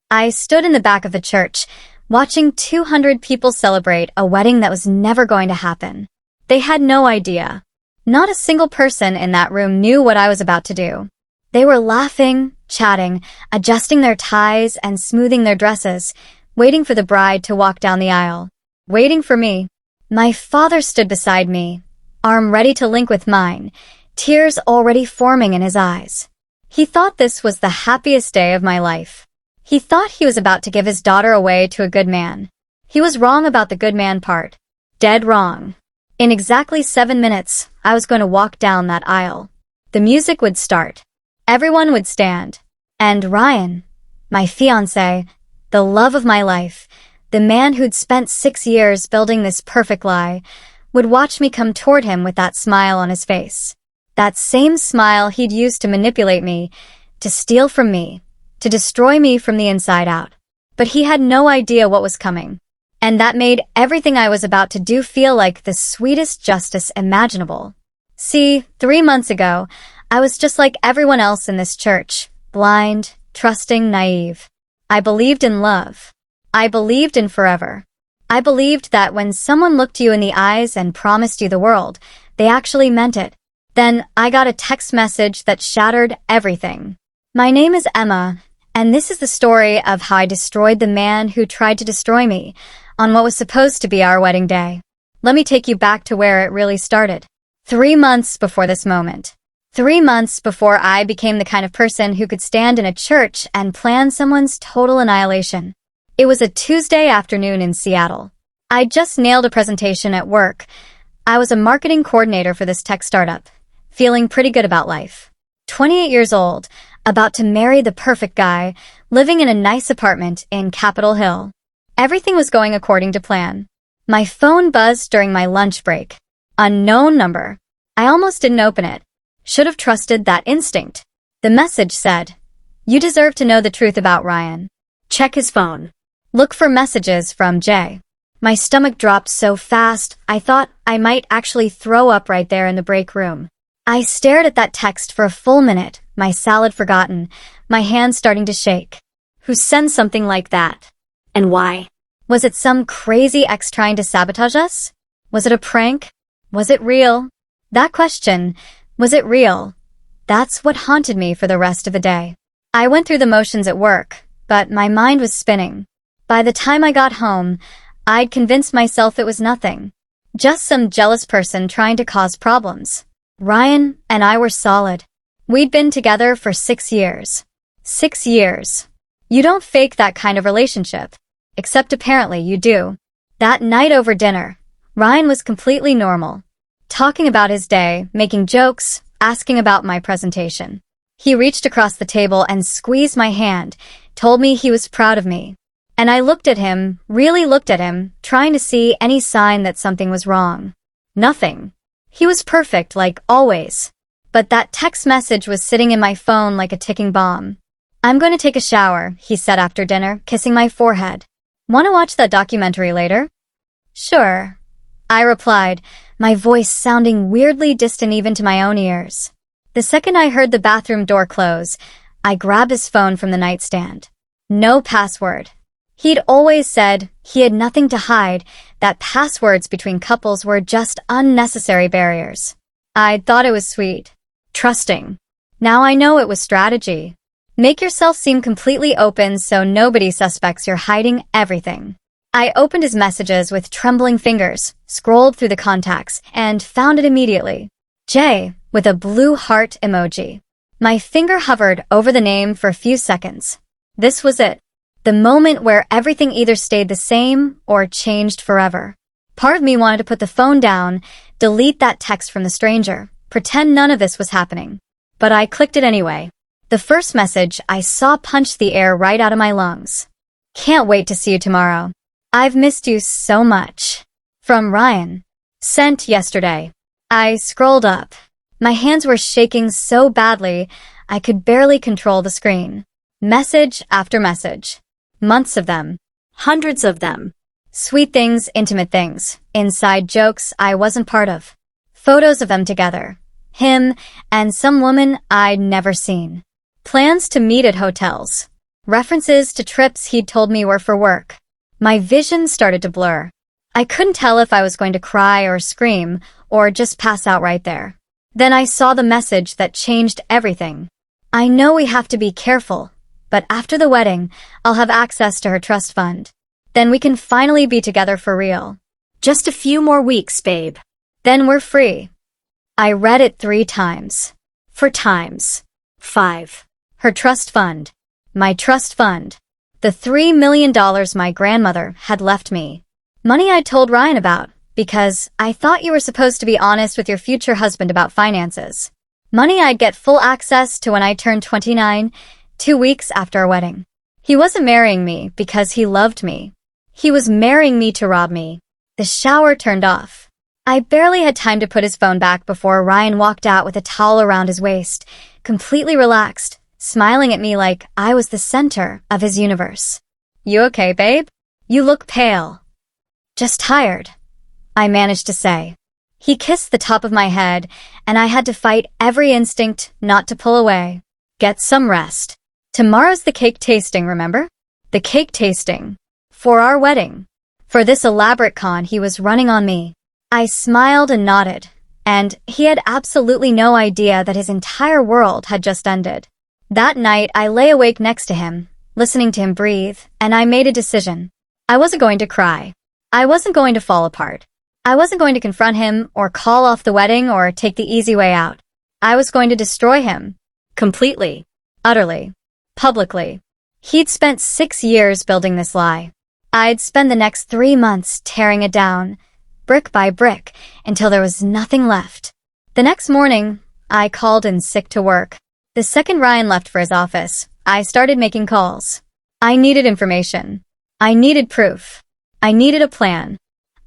I stood in the back of the church, watching 200 people celebrate a wedding that was never going to happen. They had no idea. Not a single person in that room knew what I was about to do. They were laughing, chatting, adjusting their ties and smoothing their dresses, waiting for the bride to walk down the aisle. Waiting for me. My father stood beside me, arm ready to link with mine, tears already forming in his eyes. He thought this was the happiest day of my life. He thought he was about to give his daughter away to a good man. He was wrong about the good man part. Dead wrong. In exactly 7 minutes, I was going to walk down that aisle. The music would start. Everyone would stand. And Ryan, my fiancé, the love of my life, the man who'd spent 6 years building this perfect lie, would watch me come toward him with that smile on his face. That same smile he'd used to manipulate me, to steal from me, to destroy me from the inside out. But he had no idea what was coming. And that made everything I was about to do feel like the sweetest justice imaginable. See, 3 months ago, I was just like everyone else in this church, blind, trusting, naive. I believed in love. I believed in forever. I believed that when someone looked you in the eyes and promised you the world, they actually meant it. Then I got a text message that shattered everything. My name is Emma, and this is the story of how I destroyed the man who tried to destroy me on what was supposed to be our wedding day. Let me take you back to where it really started. 3 months before this moment. 3 months before I became the kind of person who could stand in a church and plan someone's total annihilation. It was a Tuesday afternoon in Seattle. I just nailed a presentation at work. I was a marketing coordinator for this tech startup, feeling pretty good about life. 28 years old, about to marry the perfect guy, living in a nice apartment in Capitol Hill. Everything was going according to plan. My phone buzzed during my lunch break. Unknown number. I almost didn't open it. Should have trusted that instinct. The message said, "You deserve to know the truth about Ryan. Check his phone. Look for messages from Jay." My stomach dropped so fast, I thought I might actually throw up right there in the break room. I stared at that text for a full minute, my salad forgotten, my hands starting to shake. Who sends something like that? And why? Was it some crazy ex trying to sabotage us? Was it a prank? Was it real? That question, was it real? That's what haunted me for the rest of the day. I went through the motions at work, but my mind was spinning. By the time I got home, I'd convinced myself it was nothing. Just some jealous person trying to cause problems. Ryan and I were solid. We'd been together for 6 years. 6 years. You don't fake that kind of relationship. Except apparently you do. That night over dinner, Ryan was completely normal. Talking about his day, making jokes, asking about my presentation. He reached across the table and squeezed my hand, told me he was proud of me. And I looked at him, really looked at him, trying to see any sign that something was wrong. Nothing. He was perfect, like always. But that text message was sitting in my phone like a ticking bomb. "I'm going to take a shower," he said after dinner, kissing my forehead. "Want to watch that documentary later?" "Sure," I replied, my voice sounding weirdly distant even to my own ears. The second I heard the bathroom door close, I grabbed his phone from the nightstand. No password. He'd always said he had nothing to hide, that passwords between couples were just unnecessary barriers. I'd thought it was sweet. Trusting. Now I know it was strategy. Make yourself seem completely open so nobody suspects you're hiding everything. I opened his messages with trembling fingers, scrolled through the contacts, and found it immediately. Jay, with a blue heart emoji. My finger hovered over the name for a few seconds. This was it. The moment where everything either stayed the same or changed forever. Part of me wanted to put the phone down, delete that text from the stranger, pretend none of this was happening. But I clicked it anyway. The first message I saw punched the air right out of my lungs. "Can't wait to see you tomorrow. I've missed you so much." From Ryan. Sent yesterday. I scrolled up. My hands were shaking so badly, I could barely control the screen. Message after message. Months of them. Hundreds of them. Sweet things, intimate things. Inside jokes I wasn't part of. Photos of them together. Him and some woman I'd never seen. Plans to meet at hotels. References to trips he'd told me were for work. My vision started to blur. I couldn't tell if I was going to cry or scream, or just pass out right there. Then I saw the message that changed everything. I know we have to be careful, but after the wedding, I'll have access to her trust fund. Then we can finally be together for real. Just a few more weeks, babe. Then we're free. I read it 3 times. 4 times. 5. Her trust fund. My trust fund. The $3 million my grandmother had left me. Money I'd told Ryan about, because I thought you were supposed to be honest with your future husband about finances. Money I'd get full access to when I turned 29, 2 weeks after our wedding. He wasn't marrying me because he loved me. He was marrying me to rob me. The shower turned off. I barely had time to put his phone back before Ryan walked out with a towel around his waist, completely relaxed, smiling at me like I was the center of his universe. You okay, babe? You look pale. Just tired, I managed to say. He kissed the top of my head, and I had to fight every instinct not to pull away. Get some rest. Tomorrow's the cake tasting, remember? The cake tasting. For our wedding. For this elaborate con he was running on me. I smiled and nodded, and he had absolutely no idea that his entire world had just ended. That night, I lay awake next to him, listening to him breathe, and I made a decision. I wasn't going to cry. I wasn't going to fall apart. I wasn't going to confront him or call off the wedding or take the easy way out. I was going to destroy him. Completely. Utterly. Publicly. He'd spent 6 years building this lie. I'd spend the next 3 months tearing it down, brick by brick, until there was nothing left. The next morning, I called in sick to work. The second Ryan left for his office, I started making calls. I needed information. I needed proof. I needed a plan.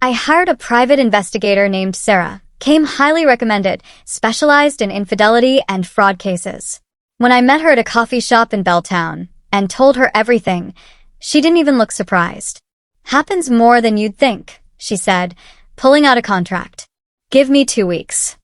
I hired a private investigator named Sarah, came highly recommended, specialized in infidelity and fraud cases. When I met her at a coffee shop in Belltown and told her everything, she didn't even look surprised. Happens more than you'd think, she said, pulling out a contract. Give me 2 weeks.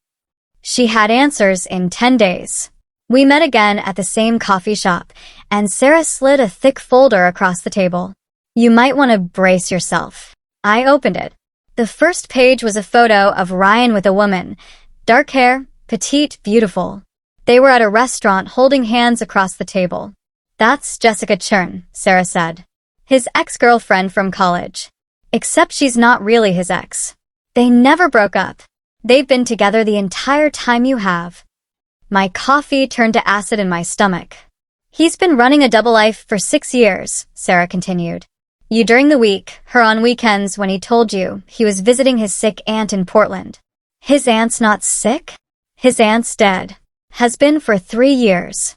She had answers in 10 days. We met again at the same coffee shop, and Sarah slid a thick folder across the table. You might want to brace yourself. I opened it. The first page was a photo of Ryan with a woman. Dark hair, petite, beautiful. They were at a restaurant holding hands across the table. That's Jessica Churn, Sarah said. His ex-girlfriend from college. Except she's not really his ex. They never broke up. They've been together the entire time you have. My coffee turned to acid in my stomach. He's been running a double life for 6 years, Sarah continued. You during the week, her on weekends when he told you he was visiting his sick aunt in Portland. His aunt's not sick? His aunt's dead. Has been for 3 years.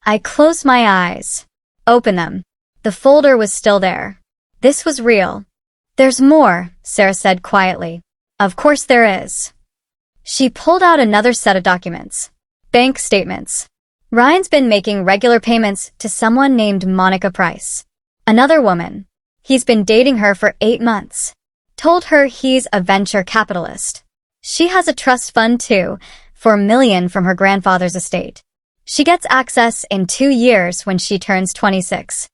I closed my eyes. Opened them. The folder was still there. This was real. There's more, Sarah said quietly. Of course there is. She pulled out another set of documents. Bank statements. Ryan's been making regular payments to someone named Monica Price. Another woman. He's been dating her for 8 months. Told her he's a venture capitalist. She has a trust fund too, for $1 million from her grandfather's estate. She gets access in 2 years when she turns 26.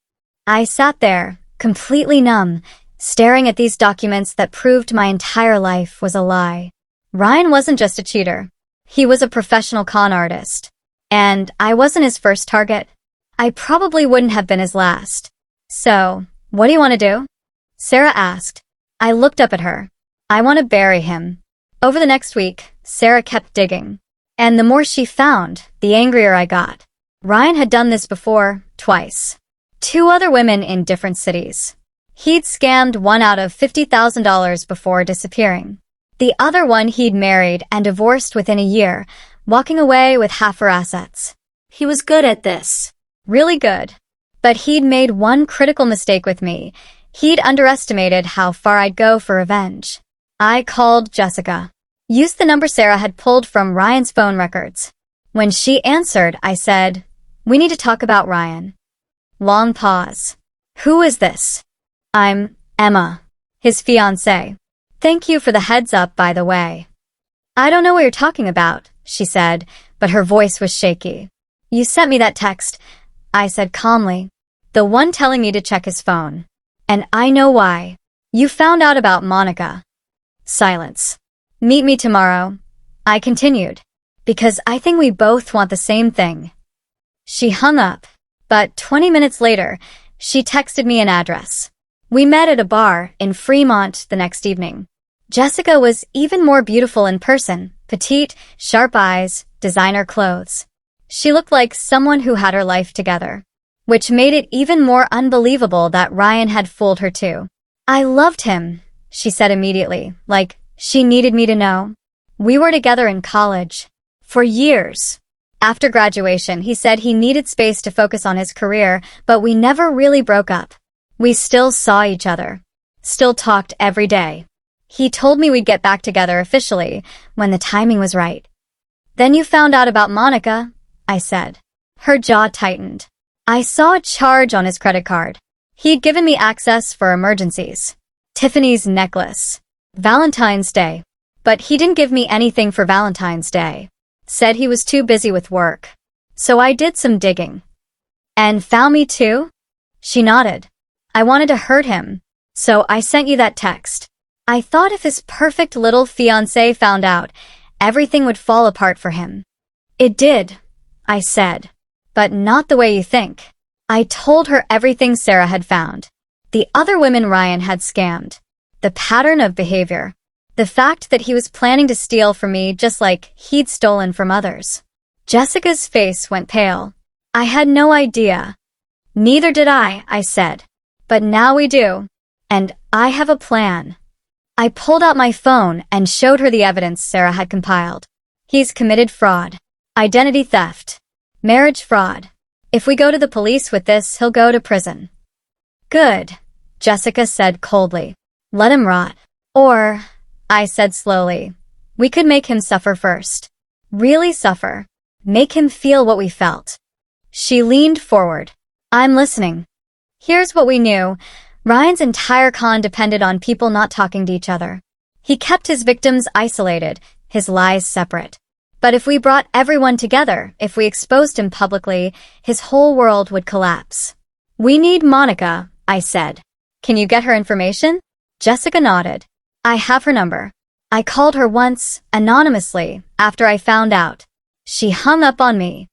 I sat there, completely numb, staring at these documents that proved my entire life was a lie. Ryan wasn't just a cheater. He was a professional con artist. And I wasn't his first target. I probably wouldn't have been his last. So, what do you want to do? Sarah asked. I looked up at her. I want to bury him. Over the next week, Sarah kept digging. And the more she found, the angrier I got. Ryan had done this before, twice. 2 other women in different cities. He'd scammed one out of $50,000 before disappearing. The other one he'd married and divorced within a year, walking away with half her assets. He was good at this. Really good. But he'd made one critical mistake with me. He'd underestimated how far I'd go for revenge. I called Jessica. Used the number Sarah had pulled from Ryan's phone records. When she answered, I said, "We need to talk about Ryan." Long pause. Who is this? I'm Emma, his fiancée. Thank you for the heads up, by the way. I don't know what you're talking about, she said, but her voice was shaky. You sent me that text, I said calmly. The one telling me to check his phone. And I know why. You found out about Monica. Silence. Meet me tomorrow, I continued, because I think we both want the same thing. She hung up, but 20 minutes later, she texted me an address. We met at a bar in Fremont the next evening. Jessica was even more beautiful in person, petite, sharp eyes, designer clothes. She looked like someone who had her life together, which made it even more unbelievable that Ryan had fooled her too. I loved him, she said immediately, like she needed me to know. We were together in college. For years. After graduation, he said he needed space to focus on his career, but we never really broke up. We still saw each other. Still talked every day. He told me we'd get back together officially when the timing was right. Then you found out about Monica, I said. Her jaw tightened. I saw a charge on his credit card. He'd given me access for emergencies. Tiffany's necklace. Valentine's Day. But he didn't give me anything for Valentine's Day. Said he was too busy with work. So I did some digging. And found me too? She nodded. I wanted to hurt him. So I sent you that text. I thought if his perfect little fiance found out, everything would fall apart for him. It did, I said. But not the way you think. I told her everything Sarah had found. The other women Ryan had scammed. The pattern of behavior. The fact that he was planning to steal from me just like he'd stolen from others. Jessica's face went pale. I had no idea. Neither did I said. But now we do. And I have a plan. I pulled out my phone and showed her the evidence Sarah had compiled. He's committed fraud. Identity theft. Marriage fraud. If we go to the police with this, he'll go to prison. Good, Jessica said coldly. Let him rot. Or, I said slowly, we could make him suffer first. Really suffer. Make him feel what we felt. She leaned forward. I'm listening. Here's what we knew. Ryan's entire con depended on people not talking to each other. He kept his victims isolated, his lies separate. But if we brought everyone together, if we exposed him publicly, his whole world would collapse. We need Monica, I said. Can you get her information? Jessica nodded. I have her number. I called her once, anonymously, after I found out. She hung up on me.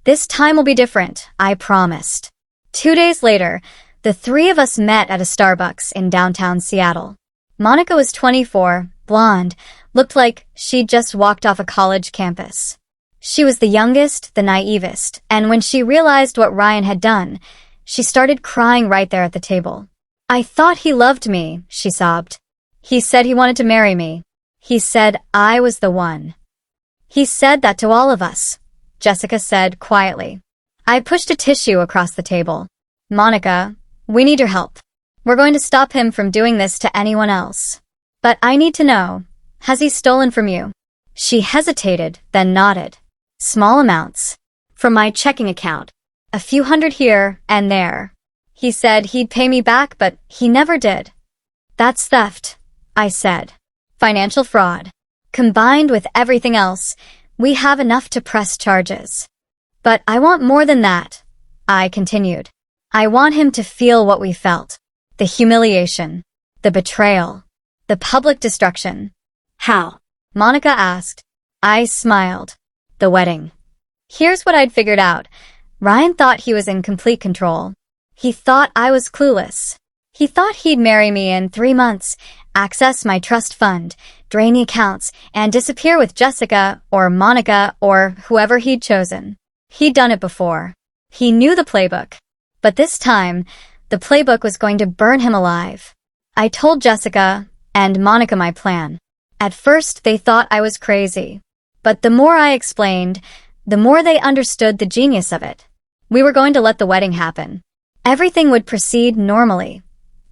This time will be different, I promised. 2 days later, the three of us met at a Starbucks in downtown Seattle. Monica was 24, blonde, looked like she'd just walked off a college campus. She was the youngest, the naivest, and when she realized what Ryan had done, she started crying right there at the table. I thought he loved me, she sobbed. He said he wanted to marry me. He said I was the one. He said that to all of us, Jessica said quietly. I pushed a tissue across the table. Monica, we need your help. We're going to stop him from doing this to anyone else. But I need to know, has he stolen from you? She hesitated, then nodded. Small amounts. From my checking account. A few hundred here and there. He said he'd pay me back, but he never did. That's theft, I said. Financial fraud. Combined with everything else, we have enough to press charges. But I want more than that, I continued. I want him to feel what we felt. The humiliation. The betrayal. The public destruction. How? Monica asked. I smiled. The wedding. Here's what I'd figured out. Ryan thought he was in complete control. He thought I was clueless. He thought he'd marry me in 3 months, access my trust fund, drain the accounts, and disappear with Jessica or Monica or whoever he'd chosen. He'd done it before. He knew the playbook. But this time, the playbook was going to burn him alive. I told Jessica and Monica my plan. At first, they thought I was crazy. But the more I explained, the more they understood the genius of it. We were going to let the wedding happen. Everything would proceed normally.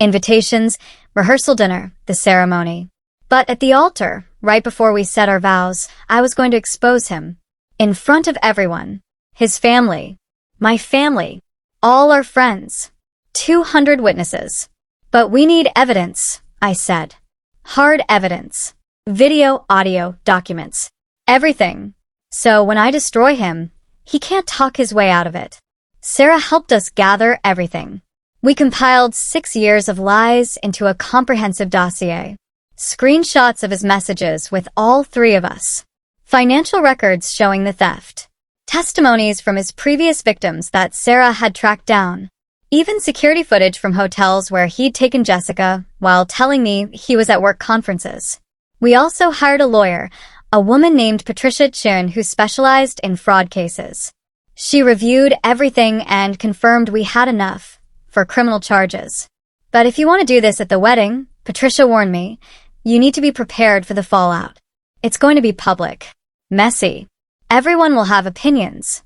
Invitations, rehearsal dinner, the ceremony. But at the altar, right before we said our vows, I was going to expose him. In front of everyone. His family. My family. All our friends. 200 witnesses. But we need evidence, I said. Hard evidence. Video, audio, documents. Everything. So when I destroy him, he can't talk his way out of it. Sarah helped us gather everything. We compiled 6 years of lies into a comprehensive dossier. Screenshots of his messages with all three of us. Financial records showing the theft. Testimonies from his previous victims that Sarah had tracked down. Even security footage from hotels where he'd taken Jessica while telling me he was at work conferences. We also hired a lawyer, a woman named Patricia Chin who specialized in fraud cases. She reviewed everything and confirmed we had enough for criminal charges. But if you want to do this at the wedding, Patricia warned me, you need to be prepared for the fallout. It's going to be public. Messy. Everyone will have opinions.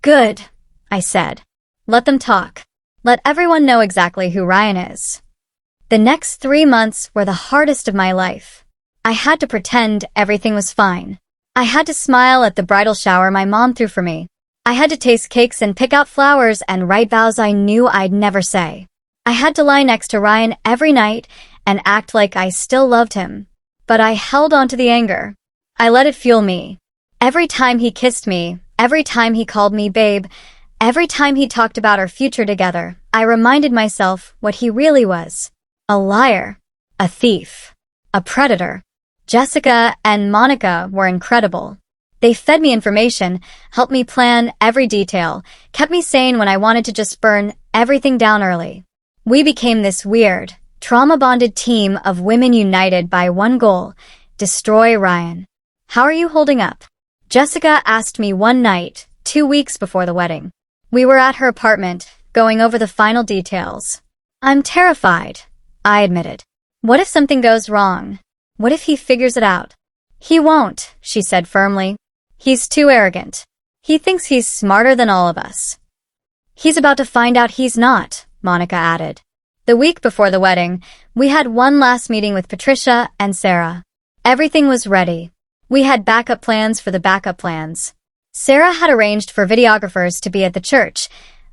Good, I said. Let them talk. Let everyone know exactly who Ryan is. The next 3 months were the hardest of my life. I had to pretend everything was fine. I had to smile at the bridal shower my mom threw for me. I had to taste cakes and pick out flowers and write vows I knew I'd never say. I had to lie next to Ryan every night and act like I still loved him. But I held on to the anger. I let it fuel me. Every time he kissed me, every time he called me babe, every time he talked about our future together, I reminded myself what he really was. A liar. A thief. A predator. Jessica and Monica were incredible. They fed me information, helped me plan every detail, kept me sane when I wanted to just burn everything down early. We became this weird, trauma-bonded team of women united by one goal: destroy Ryan. How are you holding up? Jessica asked me one night, 2 weeks before the wedding. We were at her apartment, going over the final details. I'm terrified, I admitted. What if something goes wrong? What if he figures it out? He won't, she said firmly. He's too arrogant. He thinks he's smarter than all of us. He's about to find out he's not, Monica added. The week before the wedding, we had one last meeting with Patricia and Sarah. Everything was ready. We had backup plans for the backup plans. Sarah had arranged for videographers to be at the church.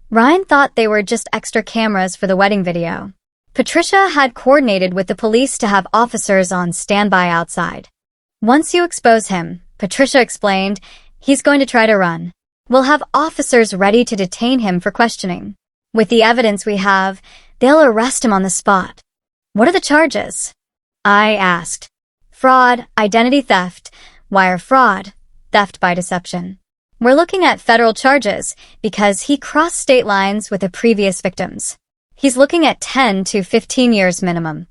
Ryan thought they were just extra cameras for the wedding video. Patricia had coordinated with the police to have officers on standby outside. Once you expose him, Patricia explained, he's going to try to run. We'll have officers ready to detain him for questioning. With the evidence we have, they'll arrest him on the spot. What are the charges? I asked. Fraud, identity theft, wire fraud, theft by deception. We're looking at federal charges because he crossed state lines with the previous victims. He's looking at 10 to 15 years minimum.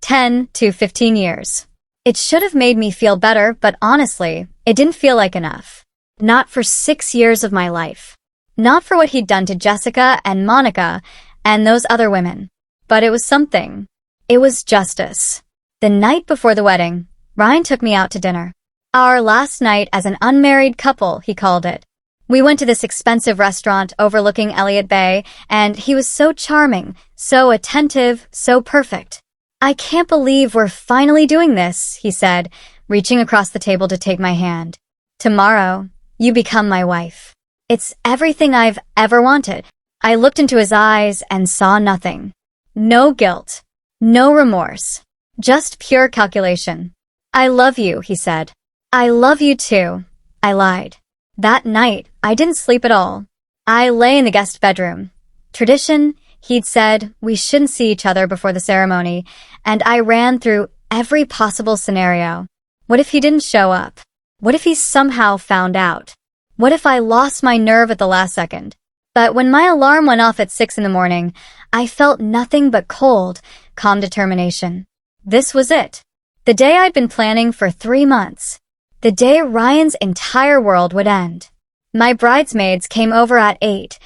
10 to 15 years. It should have made me feel better, but honestly, it didn't feel like enough. Not for 6 years of my life. Not for what he'd done to Jessica and Monica and those other women. But it was something. It was justice. The night before the wedding, Ryan took me out to dinner. Our last night as an unmarried couple, he called it. We went to this expensive restaurant overlooking Elliott Bay, and he was so charming, so attentive, so perfect. I can't believe we're finally doing this, he said, reaching across the table to take my hand. Tomorrow, you become my wife. It's everything I've ever wanted. I looked into his eyes and saw nothing. No guilt. No remorse. Just pure calculation. I love you, he said. I love you too. I lied. That night, I didn't sleep at all. I lay in the guest bedroom. Tradition, he'd said, we shouldn't see each other before the ceremony, and I ran through every possible scenario. What if he didn't show up? What if he somehow found out? What if I lost my nerve at the last second? But when my alarm went off at 6 a.m, I felt nothing but cold, calm determination. This was it. The day I'd been planning for 3 months. The day Ryan's entire world would end. My bridesmaids came over at 8.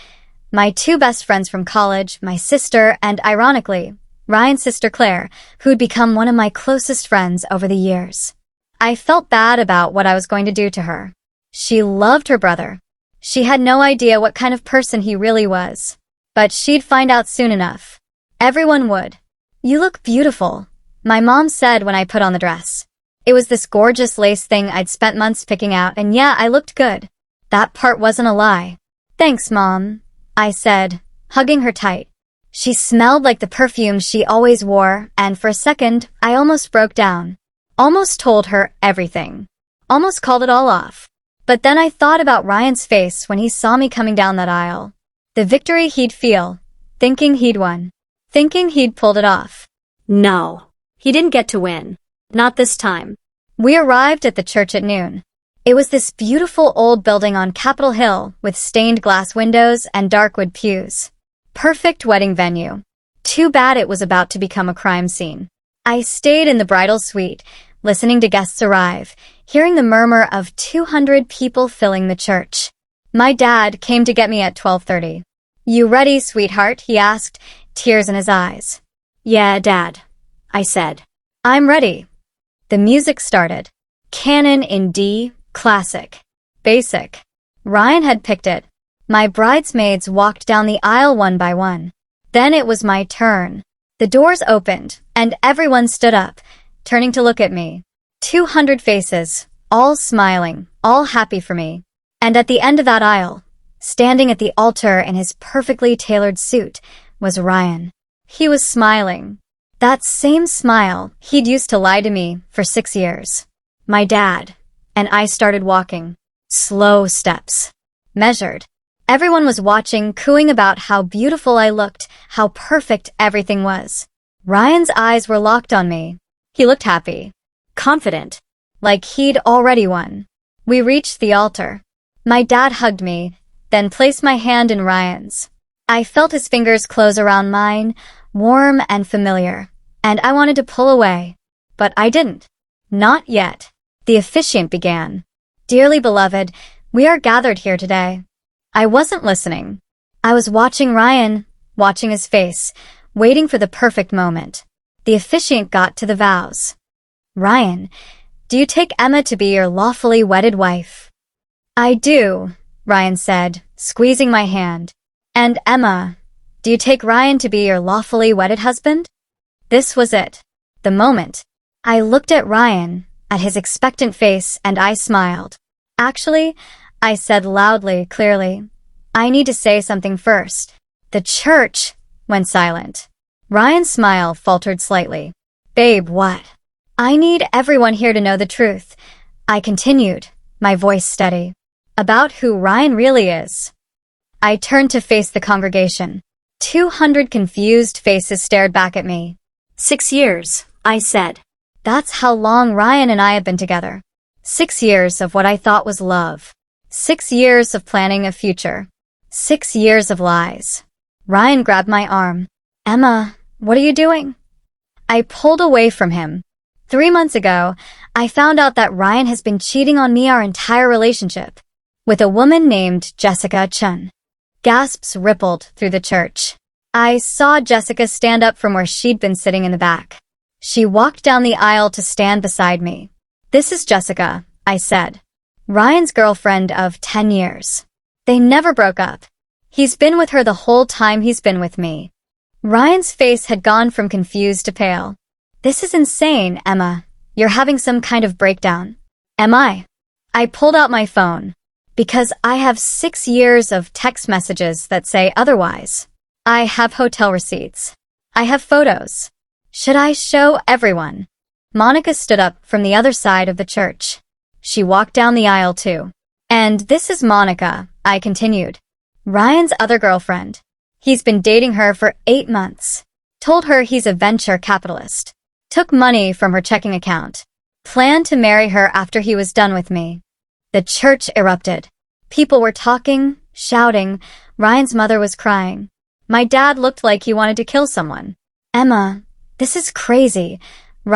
My 2 best friends from college, my sister, and ironically, Ryan's sister Claire, who'd become one of my closest friends over the years. I felt bad about what I was going to do to her. She loved her brother. She had no idea what kind of person he really was. But she'd find out soon enough. Everyone would. You look beautiful, my mom said when I put on the dress. It was this gorgeous lace thing I'd spent months picking out, and yeah, I looked good. That part wasn't a lie. Thanks, Mom, I said, hugging her tight. She smelled like the perfume she always wore, and for a second, I almost broke down. Almost told her everything. Almost called it all off. But then I thought about Ryan's face when he saw me coming down that aisle. The victory he'd feel, thinking he'd won, thinking he'd pulled it off. No, he didn't get to win. Not this time. We arrived at the church at noon. It was this beautiful old building on Capitol Hill with stained glass windows and dark wood pews. Perfect wedding venue. Too bad it was about to become a crime scene. I stayed in the bridal suite, listening to guests arrive, hearing the murmur of 200 people filling the church. My dad came to get me at 12:30. "You ready, sweetheart?" he asked, tears in his eyes. "Yeah, Dad," I said. "I'm ready." The music started. Canon in D, classic. Basic. Ryan had picked it. My bridesmaids walked down the aisle one by one. Then it was my turn. The doors opened, and everyone stood up, turning to look at me. 200 faces, all smiling, all happy for me. And at the end of that aisle, standing at the altar in his perfectly tailored suit, was Ryan. He was smiling. That same smile he'd used to lie to me for 6 years. My dad and I started walking. Slow steps. Measured. Everyone was watching, cooing about how beautiful I looked, how perfect everything was. Ryan's eyes were locked on me. He looked happy. Confident. Like he'd already won. We reached the altar. My dad hugged me, then placed my hand in Ryan's. I felt his fingers close around mine, warm and familiar, and I wanted to pull away. But I didn't. Not yet. The officiant began. "Dearly beloved, we are gathered here today." I wasn't listening. I was watching Ryan, watching his face, waiting for the perfect moment. The officiant got to the vows. "Ryan, do you take Emma to be your lawfully wedded wife?" "I do," Ryan said, squeezing my hand. "And Emma, do you take Ryan to be your lawfully wedded husband?" This was it. The moment. I looked at Ryan, at his expectant face, and I smiled. "Actually," I said loudly, clearly, "I need to say something first." The church went silent. Ryan's smile faltered slightly. "Babe, what?" "I need everyone here to know the truth," I continued, my voice steady. "About who Ryan really is." I turned to face the congregation. 200 confused faces stared back at me. 6 years, I said. That's how long Ryan and I have been together. 6 years of what I thought was love. 6 years of planning a future. 6 years of lies. Ryan grabbed my arm. "Emma, what are you doing?" I pulled away from him. 3 months ago, I found out that Ryan has been cheating on me our entire relationship with a woman named Jessica Chun. Gasps rippled through the church. I saw Jessica stand up from where she'd been sitting in the back. She walked down the aisle to stand beside me. "This is Jessica," I said. "Ryan's girlfriend of 10 years. They never broke up. He's been with her the whole time he's been with me." Ryan's face had gone from confused to pale. "This is insane, Emma. You're having some kind of breakdown." "Am I?" I pulled out my phone. Because I have 6 years of text messages that say otherwise. I have hotel receipts. I have photos. Should I show everyone? Monica stood up from the other side of the church. She walked down the aisle too. "And this is Monica," I continued. "Ryan's other girlfriend. He's been dating her for 8 months. Told her he's a venture capitalist. Took money from her checking account. Planned to marry her after he was done with me." The church erupted. People were talking, shouting. Ryan's mother was crying. My dad looked like he wanted to kill someone. "Emma, this is crazy,"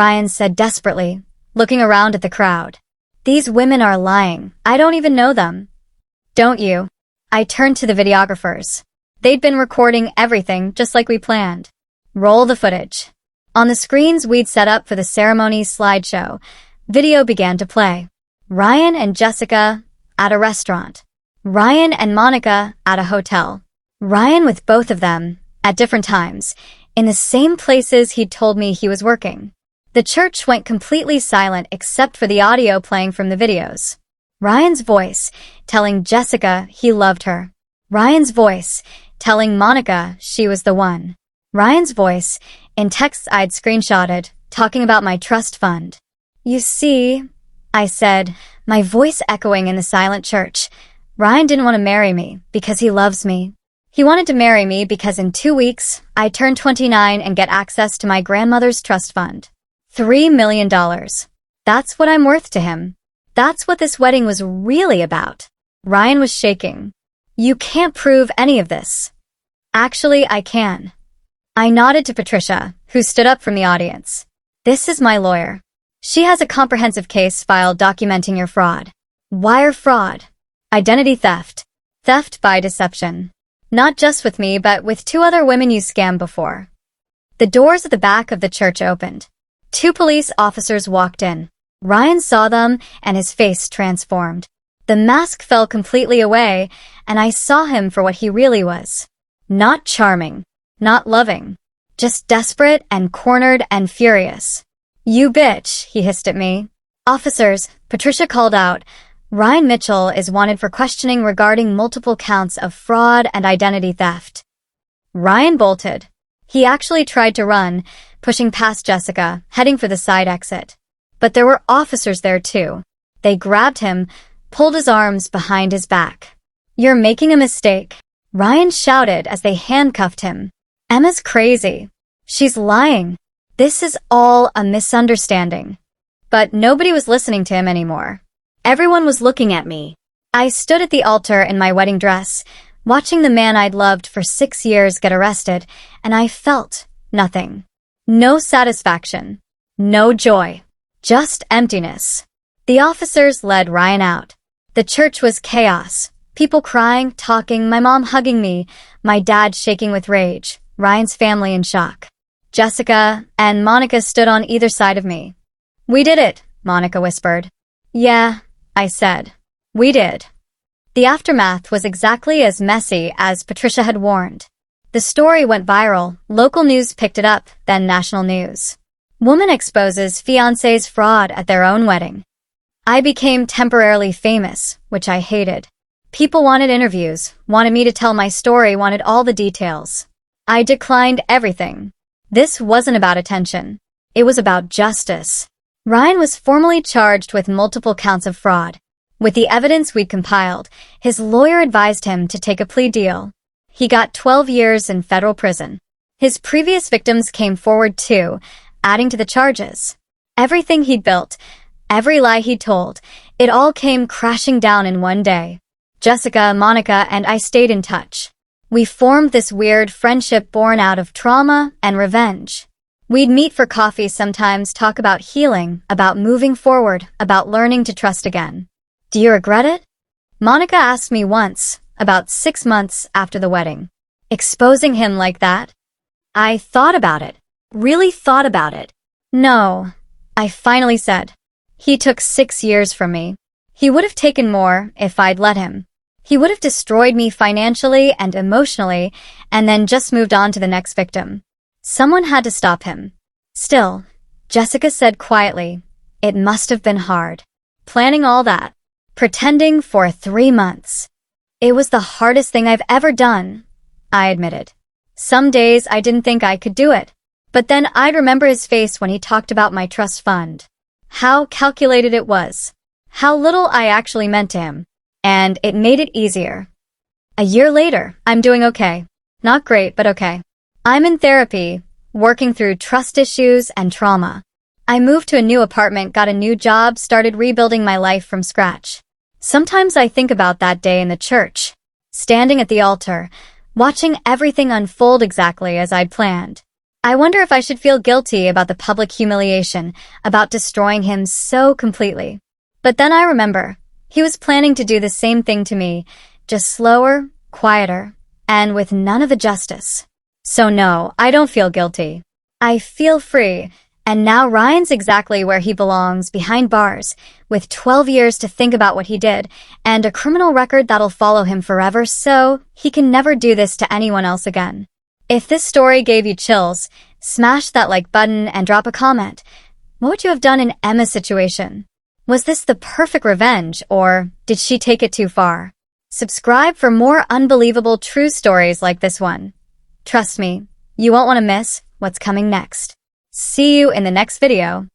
Ryan said desperately, looking around at the crowd. "These women are lying. I don't even know them." "Don't you?" I turned to the videographers. They'd been recording everything just like we planned. "Roll the footage." On the screens we'd set up for the ceremony slideshow, video began to play. Ryan and Jessica at a restaurant. Ryan and Monica at a hotel. Ryan with both of them, at different times, in the same places he'd told me he was working. The church went completely silent except for the audio playing from the videos. Ryan's voice telling Jessica he loved her. Ryan's voice telling Monica she was the one. Ryan's voice in texts I'd screenshotted talking about my trust fund. "You see," I said, my voice echoing in the silent church, "Ryan didn't want to marry me because he loves me. He wanted to marry me because in 2 weeks, I turned 29 and get access to my grandmother's trust fund. $3 million. That's what I'm worth to him. That's what this wedding was really about. Ryan was shaking. You can't prove any of this. Actually, I can. I nodded to Patricia, who stood up from the audience. This is my lawyer. She has a comprehensive case filed documenting your fraud. Wire fraud. Identity theft. Theft by deception. Not just with me, but with 2 other women you scammed before. The doors at the back of the church opened. 2 police officers walked in. Ryan saw them, and his face transformed. The mask fell completely away, and I saw him for what he really was. Not charming. Not loving. Just desperate and cornered and furious. You bitch, he hissed at me. Officers, Patricia called out. Ryan Mitchell is wanted for questioning regarding multiple counts of fraud and identity theft. Ryan bolted. He actually tried to run, pushing past Jessica, heading for the side exit. But there were officers there too. They grabbed him, pulled his arms behind his back. You're making a mistake, Ryan shouted as they handcuffed him. Emma's crazy. She's lying. This is all a misunderstanding. But nobody was listening to him anymore. Everyone was looking at me. I stood at the altar in my wedding dress, watching the man I'd loved for 6 years get arrested, and I felt nothing. No satisfaction. No joy. Just emptiness. The officers led Ryan out. The church was chaos. People crying, talking, my mom hugging me, my dad shaking with rage, Ryan's family in shock. Jessica and Monica stood on either side of me. We did it, Monica whispered. Yeah, I said. We did. The aftermath was exactly as messy as Patricia had warned. The story went viral, local news picked it up, then national news. Woman exposes fiance's fraud at their own wedding. I became temporarily famous, which I hated. People wanted interviews, wanted me to tell my story, wanted all the details. I declined everything. This wasn't about attention. It was about justice. Ryan was formally charged with multiple counts of fraud. With the evidence we'd compiled, his lawyer advised him to take a plea deal. He got 12 years in federal prison. His previous victims came forward too, adding to the charges. Everything he'd built, every lie he'd told, it all came crashing down in one day. Jessica, Monica, and I stayed in touch. We formed this weird friendship born out of trauma and revenge. We'd meet for coffee sometimes, talk about healing, about moving forward, about learning to trust again. Do you regret it? Monica asked me once, about 6 months after the wedding. Exposing him like that? I thought about it. Really thought about it. No, I finally said. He took 6 years from me. He would have taken more if I'd let him. He would have destroyed me financially and emotionally, and then just moved on to the next victim. Someone had to stop him. Still, Jessica said quietly, it must have been hard. Planning all that. Pretending for 3 months. It was the hardest thing I've ever done, I admitted. Some days I didn't think I could do it. But then I'd remember his face when he talked about my trust fund. How calculated it was. How little I actually meant to him. And it made it easier. A year later, I'm doing okay. Not great, but okay. I'm in therapy, working through trust issues and trauma. I moved to a new apartment, got a new job, started rebuilding my life from scratch. Sometimes I think about that day in the church, standing at the altar, watching everything unfold exactly as I'd planned. I wonder if I should feel guilty about the public humiliation, about destroying him so completely. But then I remember, he was planning to do the same thing to me, just slower, quieter, and with none of the justice. So no, I don't feel guilty. I feel free, and now Ryan's exactly where he belongs, behind bars, with 12 years to think about what he did, and a criminal record that'll follow him forever, so he can never do this to anyone else again. If this story gave you chills, smash that like button and drop a comment. What would you have done in Emma's situation? Was this the perfect revenge, or did she take it too far? Subscribe for more unbelievable true stories like this one. Trust me, you won't want to miss what's coming next. See you in the next video.